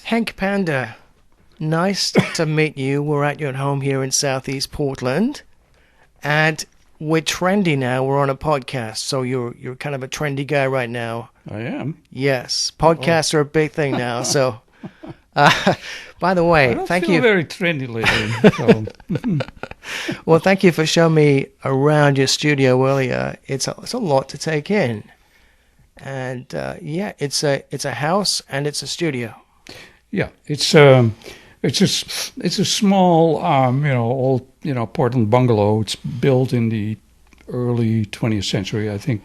Henk Pander, nice to meet you. We're at your home here in Southeast Portland, and we're trendy now. We're on a podcast, so you're kind of a trendy guy right now. I am. Yes, podcasts are a big thing now. So, by the I way, don't thank feel you. very trendy lately. Well, thank you for showing me around your studio earlier. It's a lot to take in, and yeah, it's a house and it's a studio. Yeah, it's a small old Portland bungalow. It's built in the early 20th century, I think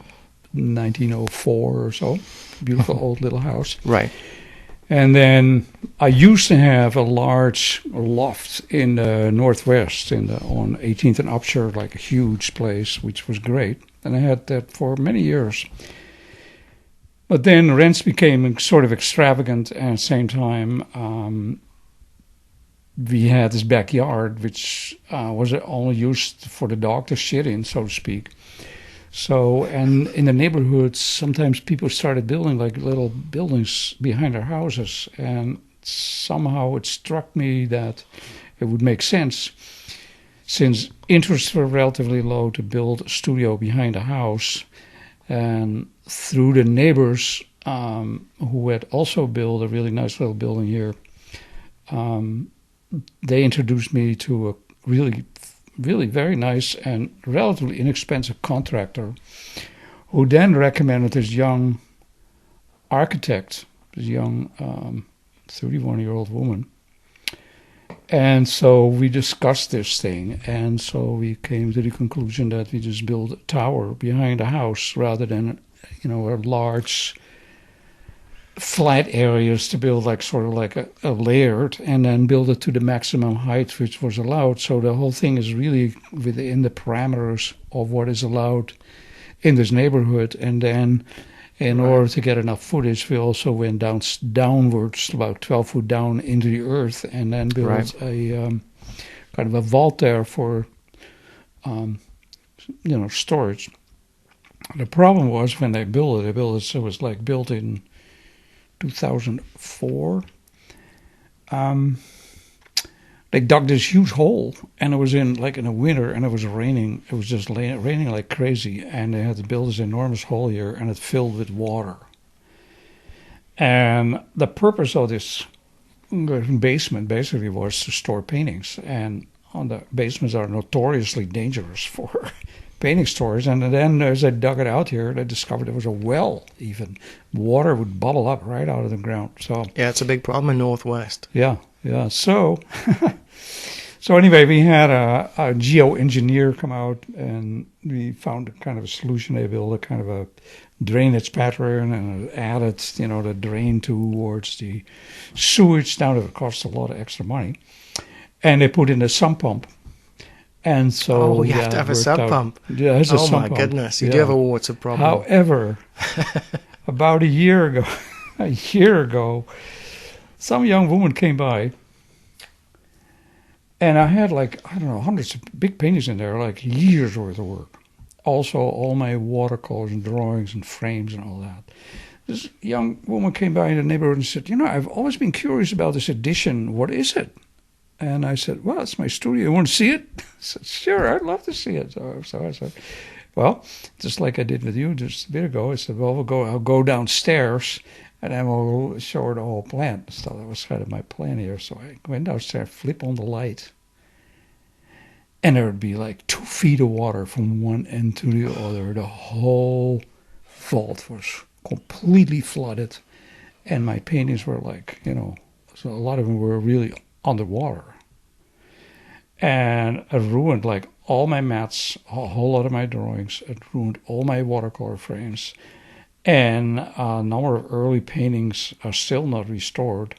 1904 or so. Beautiful old little house. Right. And then I used to have a large loft in the northwest, on 18th and Upshur, like a huge place, which was great. And I had that for many years. But then rents became sort of extravagant, and at the same time, we had this backyard, which was only used for the dog to shit in, so to speak. So, and in the neighborhoods, sometimes people started building like little buildings behind their houses, and somehow it struck me that it would make sense, since interests were relatively low, to build a studio behind a house. And through the neighbors who had also built a really nice little building here, they introduced me to a really very nice and relatively inexpensive contractor, who then recommended this young architect, this young 31-year-old woman. And so we discussed this thing, and so we came to the conclusion that we just build a tower behind a house rather than, a large flat areas, to build like sort of like a layered, and then build it to the maximum height which was allowed. So the whole thing is really within the parameters of what is allowed in this neighborhood. And then in order to get enough footage, we also went downwards, about 12 foot down into the earth, and then built a kind of a vault there for, storage. The problem was when they built it, it was like built in 2004. They dug this huge hole, and it was in the winter, and it was raining. It was just raining like crazy, and they had to build this enormous hole here, and it filled with water. And the purpose of this basement basically was to store paintings, and the basements are notoriously dangerous for painting storage. And then as I dug it out here, they discovered there was a well. Even water would bubble up right out of the ground. So Yeah, it's a big problem in Northwest. yeah. So, so anyway, we had a geoengineer come out, and we found a kind of a solution. They built a kind of a drainage pattern, and added, the drain towards the sewage. Now it cost a lot of extra money, and they put in a sump pump. And so you have to have a sump pump. Yeah, it's a sump pump. Oh my goodness, you do have a water problem. However, about a year ago, some young woman came by, and I had hundreds of big paintings in there, like years worth of work. Also, all my watercolors and drawings and frames and all that. This young woman came by in the neighborhood and said, I've always been curious about this addition. What is it? And I said, well, it's my studio. You want to see it? I said, sure, I'd love to see it. So I said, well, just like I did with you just a bit ago, I said, well, I'll go downstairs, and then we'll show her the whole plan. So that was kind of my plan here. So I went downstairs, flip on the light, and there would be like 2 feet of water from one end to the other. The whole vault was completely flooded, and my paintings were so a lot of them were really underwater. And it ruined all my mats, a whole lot of my drawings. It ruined all my watercolor frames. And a number of early paintings are still not restored.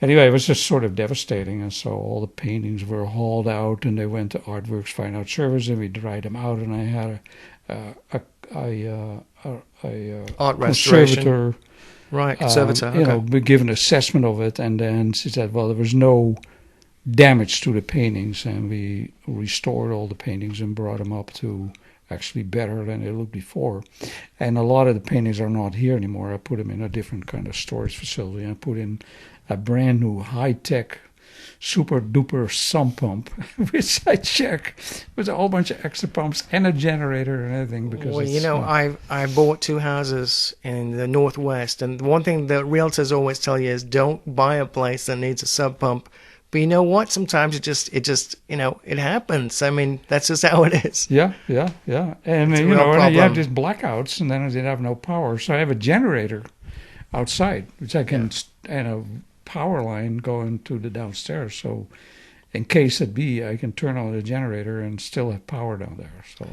Anyway, it was just sort of devastating. And so all the paintings were hauled out, and they went to Artworks Fine Art Service, and we dried them out. And I had a Art conservator. restoration. Right, conservator. Okay. Give an assessment of it. And then she said, well, there was no damage to the paintings, and we restored all the paintings and brought them up to actually better than they looked before. And a lot of the paintings are not here anymore. I put them in a different kind of storage facility. I put in a brand new high-tech super duper sump pump, which I check with a whole bunch of extra pumps and a generator and everything. Because Well, you know, I bought 2 houses in the Northwest, and one thing that realtors always tell you is don't buy a place that needs a sub pump. But you know what? Sometimes it just it happens. I mean, that's just how it is. yeah. And It's a you real know, and you have problem. these blackouts, and then I didn't have no power, so I have a generator outside, which I can and a power line going to the downstairs. So in case it be, I can turn on the generator and still have power down there. So